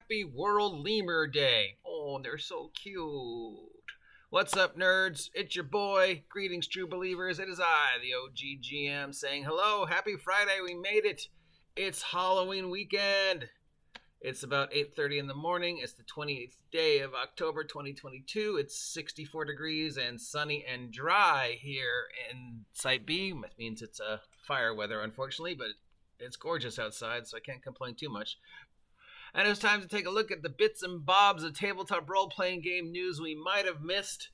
Happy World Lemur Day. Oh, they're so cute. What's up, nerds? It's your boy. Greetings, true believers. It is I, the OGGM, saying hello. Happy Friday. We made it. It's Halloween weekend. It's about 8:30 in the morning. It's the 28th day of October 2022. It's 64 degrees and sunny and dry here in Site B. It means it's fire weather, unfortunately, but it's gorgeous outside, so I can't complain too much. And it's time to take a look at the bits and bobs of tabletop role-playing game news we might have missed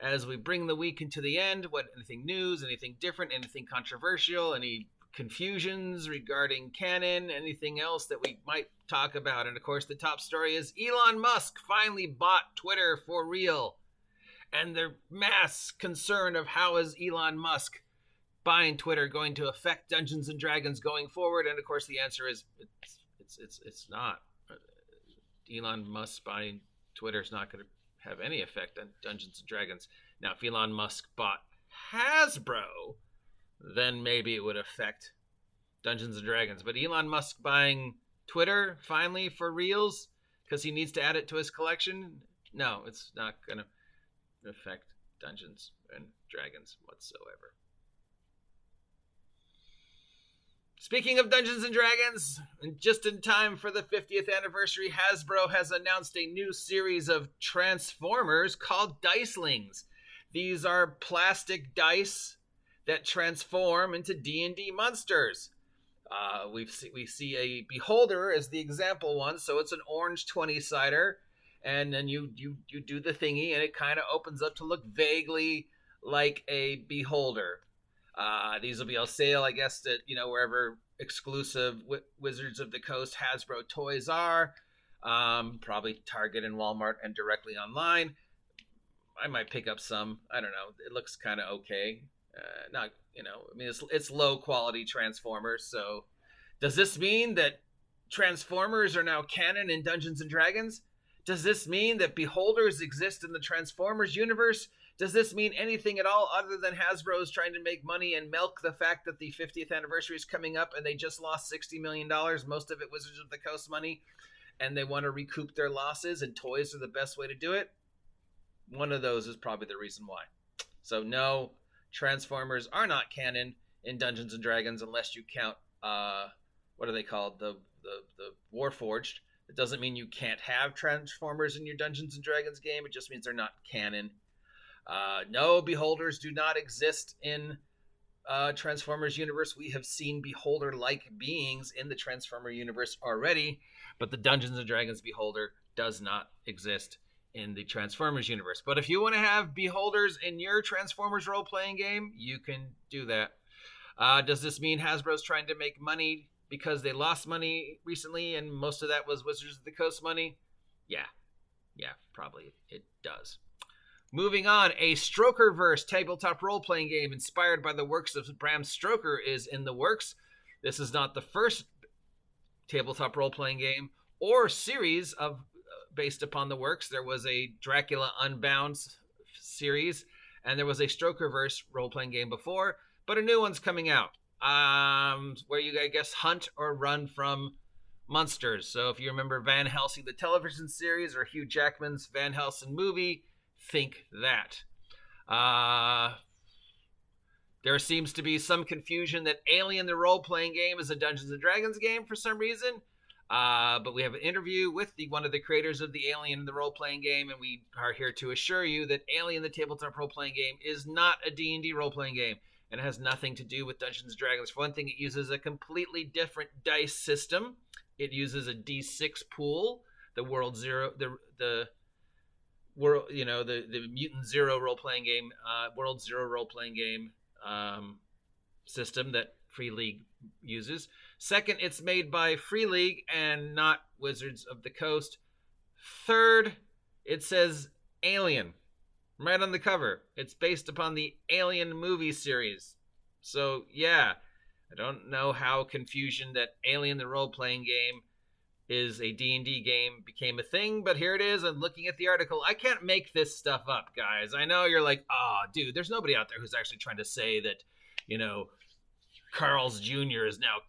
as we bring the week into the end. Anything news, anything different, anything controversial, any confusions regarding canon, anything else that we might talk about. And of course, the top story is Elon Musk finally bought Twitter for real. And the mass concern of how is Elon Musk buying Twitter going to affect Dungeons and Dragons going forward? And of course, the answer is it's not. Elon Musk buying Twitter is not going to have any effect on Dungeons and Dragons. Now, if Elon Musk bought Hasbro, then maybe it would affect Dungeons and Dragons. But Elon Musk buying Twitter finally for reals because he needs to add it to his collection? No, it's not going to affect Dungeons and Dragons whatsoever. Speaking of Dungeons and Dragons, just in time for the 50th anniversary, Hasbro has announced a new series of Transformers called Dicelings. These are plastic dice that transform into D&D monsters. We see a Beholder as the example one, so it's an orange 20-sider, and then you do the thingy, and it kind of opens up to look vaguely like a Beholder. These will be on sale, I guess, at wherever exclusive Wizards of the Coast Hasbro toys are. Probably Target and Walmart and directly online. I might pick up some. I don't know. It looks kind of okay. It's low quality Transformers. So does this mean that Transformers are now canon in Dungeons and Dragons? Does this mean that Beholders exist in the Transformers universe? Does this mean anything at all other than Hasbro is trying to make money and milk the fact that the 50th anniversary is coming up and they just lost $60 million, most of it Wizards of the Coast money, and they want to recoup their losses and toys are the best way to do it? One of those is probably the reason why. So no, Transformers are not canon in Dungeons and Dragons unless you count, what are they called? The Warforged. It doesn't mean you can't have Transformers in your Dungeons and Dragons game. It just means they're not canon. No, Beholders do not exist in Transformers universe. We have seen Beholder-like beings in the Transformer universe already, but the Dungeons and Dragons Beholder does not exist in the Transformers universe. But if you want to have Beholders in your Transformers role-playing game, you can do that. Does this mean Hasbro's trying to make money because they lost money recently and most of that was Wizards of the Coast money? Yeah, probably it does. Moving on, a Strokerverse tabletop role-playing game inspired by the works of Bram Stoker is in the works. This is not the first tabletop role-playing game or series based upon the works. There was a Dracula Unbound series, and there was a Strokerverse role-playing game before, but a new one's coming out where you, I guess, hunt or run from monsters. So if you remember Van Helsing, the television series, or Hugh Jackman's Van Helsing movie, think that. There seems to be some confusion that Alien the role-playing game is a Dungeons and Dragons game for some reason. But we have an interview with one of the creators of the Alien the role-playing game, and we are here to assure you that Alien the tabletop role-playing game is not a D&D role-playing game, and it has nothing to do with Dungeons and Dragons. For one thing, it uses a completely different dice system. It uses a D6 pool, the World Zero, the World, the Mutant Zero role-playing game, World Zero role-playing game system that Free League uses. Second, it's made by Free League and not Wizards of the Coast. Third, it says Alien right on the cover. It's based upon the Alien movie series. So, yeah, I don't know how confusion that Alien the role-playing game is a D&D game became a thing, but here it is. I'm looking at the article. I can't make this stuff up, guys. I know you're like, dude, there's nobody out there who's actually trying to say that, Carl's Jr. is now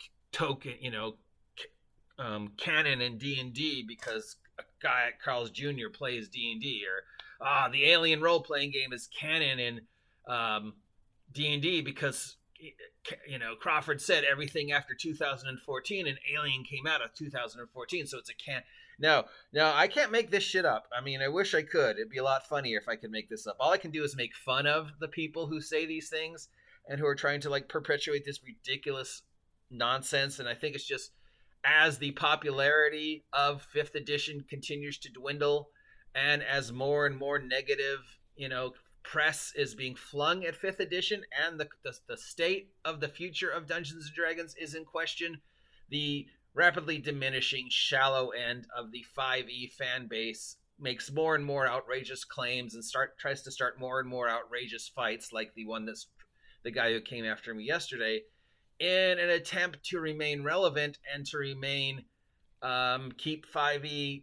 canon in D&D because a guy at Carl's Jr. plays D&D, or the Alien role-playing game is canon in D&D because Crawford said everything after 2014 and Alien came out of 2014, so it's a can. No, I can't make this shit up. I mean, I wish I could. It'd be a lot funnier if I could make this up. All I can do is make fun of the people who say these things and who are trying to like perpetuate this ridiculous nonsense. And I think it's just as the popularity of 5th edition continues to dwindle and as more and more negative, press is being flung at 5th edition and the state of the future of Dungeons & Dragons is in question, the rapidly diminishing shallow end of the 5e fan base makes more and more outrageous claims and tries to start more and more outrageous fights like the one that's the guy who came after me yesterday in an attempt to remain relevant and to remain keep 5e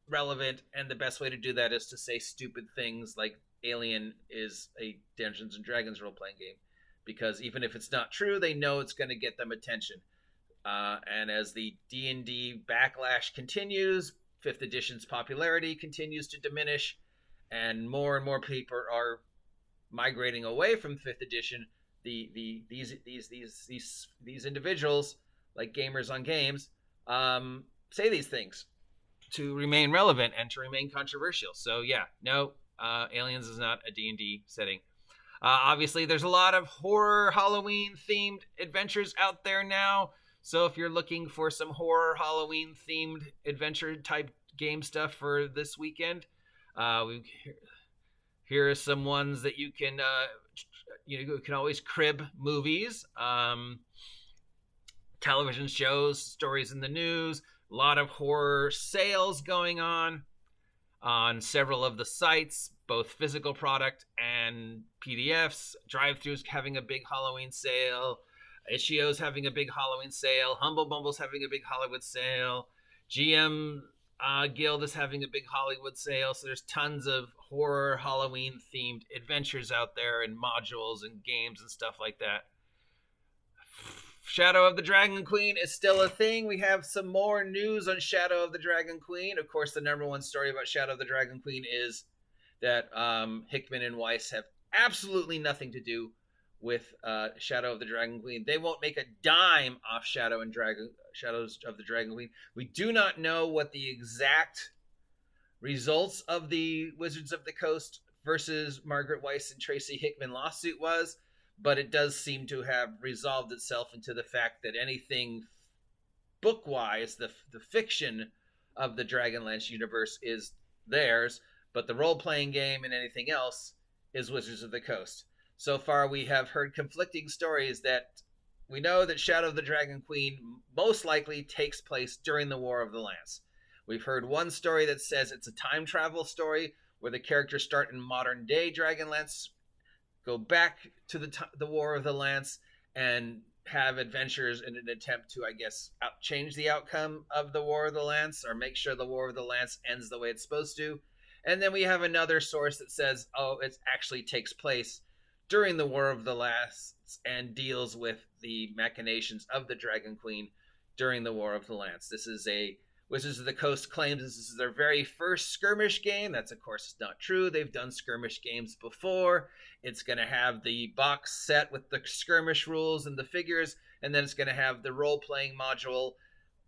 relevant. And the best way to do that is to say stupid things like Alien is a Dungeons & Dragons role-playing game, because even if it's not true, they know it's going to get them attention. And as the D&D backlash continues, 5th edition's popularity continues to diminish, and more people are migrating away from 5th edition. These individuals, like Gamers on Games, say these things to remain relevant and to remain controversial. So yeah, no, Aliens is not a D&D setting. Obviously, there's a lot of horror Halloween themed adventures out there now. So if you're looking for some horror Halloween themed adventure type game stuff for this weekend, here are some ones that you can you can always crib: movies, television shows, stories in the news. A lot of horror sales going on several of the sites, both physical product and PDFs. Drive-Thru's having a big Halloween sale. Itch.io's having a big Halloween sale. Humble Bumble's having a big Hollywood sale. GM Guild is having a big Hollywood sale. So there's tons of horror Halloween themed adventures out there and modules and games and stuff like that. Shadow of the Dragon Queen is still a thing. We have some more news on Shadow of the Dragon Queen. Of course, the number one story about Shadow of the Dragon Queen is that Hickman and Weiss have absolutely nothing to do with Shadow of the Dragon Queen. They won't make a dime off Shadows of the Dragon Queen. We do not know what the exact results of the Wizards of the Coast versus Margaret Weiss and Tracy Hickman lawsuit was, but it does seem to have resolved itself into the fact that anything book-wise, the fiction of the Dragonlance universe is theirs, but the role-playing game and anything else is Wizards of the Coast. So far, we have heard conflicting stories that we know that Shadow of the Dragon Queen most likely takes place during the War of the Lance. We've heard one story that says it's a time travel story where the characters start in modern-day Dragonlance, go back to the War of the Lance, and have adventures in an attempt to, I guess, change the outcome of the War of the Lance or make sure the War of the Lance ends the way it's supposed to. And then we have another source that says, it actually takes place during the War of the Lance and deals with the machinations of the Dragon Queen during the War of the Lance. This is a Wizards of the Coast claims this is their very first skirmish game. That's, of course, not true. They've done skirmish games before. It's going to have the box set with the skirmish rules and the figures, and then it's going to have the role-playing module,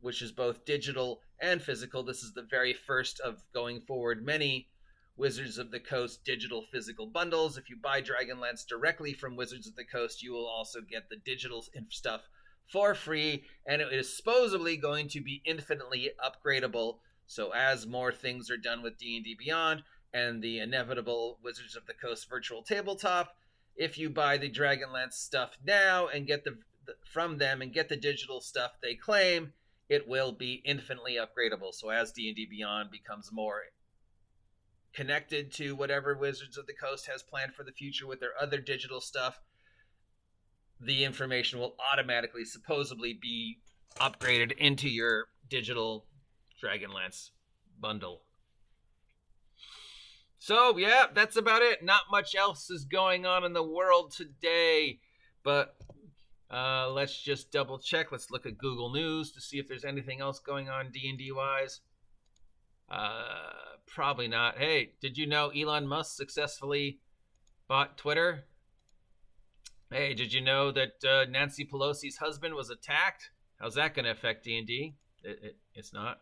which is both digital and physical. This is the very first of, going forward, many Wizards of the Coast digital physical bundles. If you buy Dragonlance directly from Wizards of the Coast, you will also get the digital stuff for free, and it is supposedly going to be infinitely upgradable. So as more things are done with D&D Beyond and the inevitable Wizards of the Coast virtual tabletop, if you buy the Dragonlance stuff now and get from them and get the digital stuff they claim, it will be infinitely upgradable. So as D&D Beyond becomes more connected to whatever Wizards of the Coast has planned for the future with their other digital stuff, the information will automatically, supposedly, be upgraded into your digital Dragonlance bundle. So, yeah, that's about it. Not much else is going on in the world today, but Let's just double check. Let's look at Google News to see if there's anything else going on D&D wise. Probably not. Hey, did you know Elon Musk successfully bought Twitter? Hey, did you know that Nancy Pelosi's husband was attacked? How's that going to affect D&D? It's not.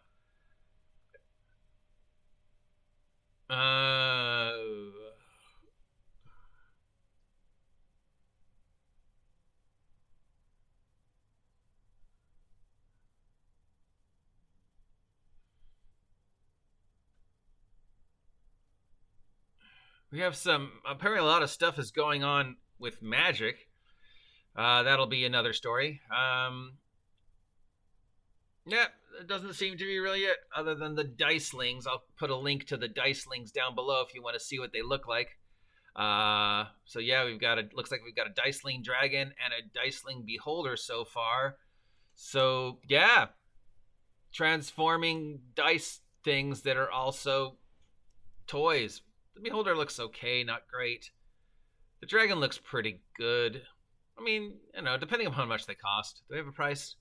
We have apparently a lot of stuff is going on with magic. That'll be another story. Yeah, it doesn't seem to be really it, other than the Dicelings. I'll put a link to the Dicelings down below if you want to see what they look like. So yeah, looks like we've got a Diceling Dragon and a Diceling Beholder so far. So yeah, transforming dice things that are also toys. The Beholder looks okay, not great. The Dragon looks pretty good. I mean, depending on how much they cost. Do they have a price?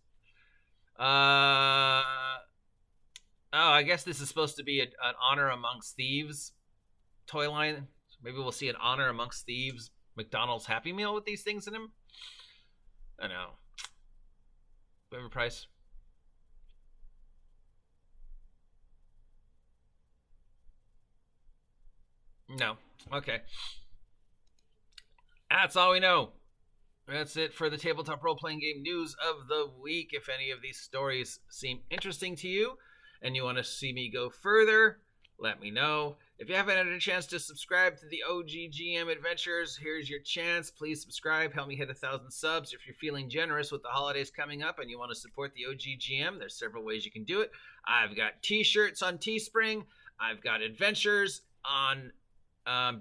I guess this is supposed to be an Honor Amongst Thieves toy line. So maybe we'll see an Honor Amongst Thieves McDonald's Happy Meal with these things in them. I don't know. Do we have a price? No. Okay. That's all we know. That's it for the tabletop role-playing game news of the week. If any of these stories seem interesting to you and you want to see me go further, let me know. If you haven't had a chance to subscribe to the OGGM Adventures, here's your chance. Please subscribe. Help me hit 1,000 subs. If you're feeling generous with the holidays coming up and you want to support the OGGM, there's several ways you can do it. I've got t-shirts on Teespring. I've got adventures on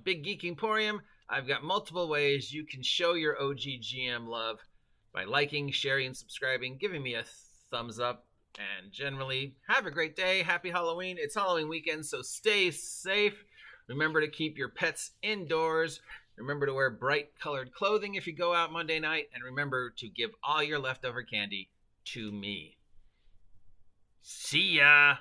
Big Geek Emporium. I've got multiple ways you can show your OGGM love by liking, sharing, subscribing, giving me a thumbs up, and generally, have a great day. Happy Halloween. It's Halloween weekend, so stay safe. Remember to keep your pets indoors. Remember to wear bright colored clothing if you go out Monday night, and remember to give all your leftover candy to me. See ya!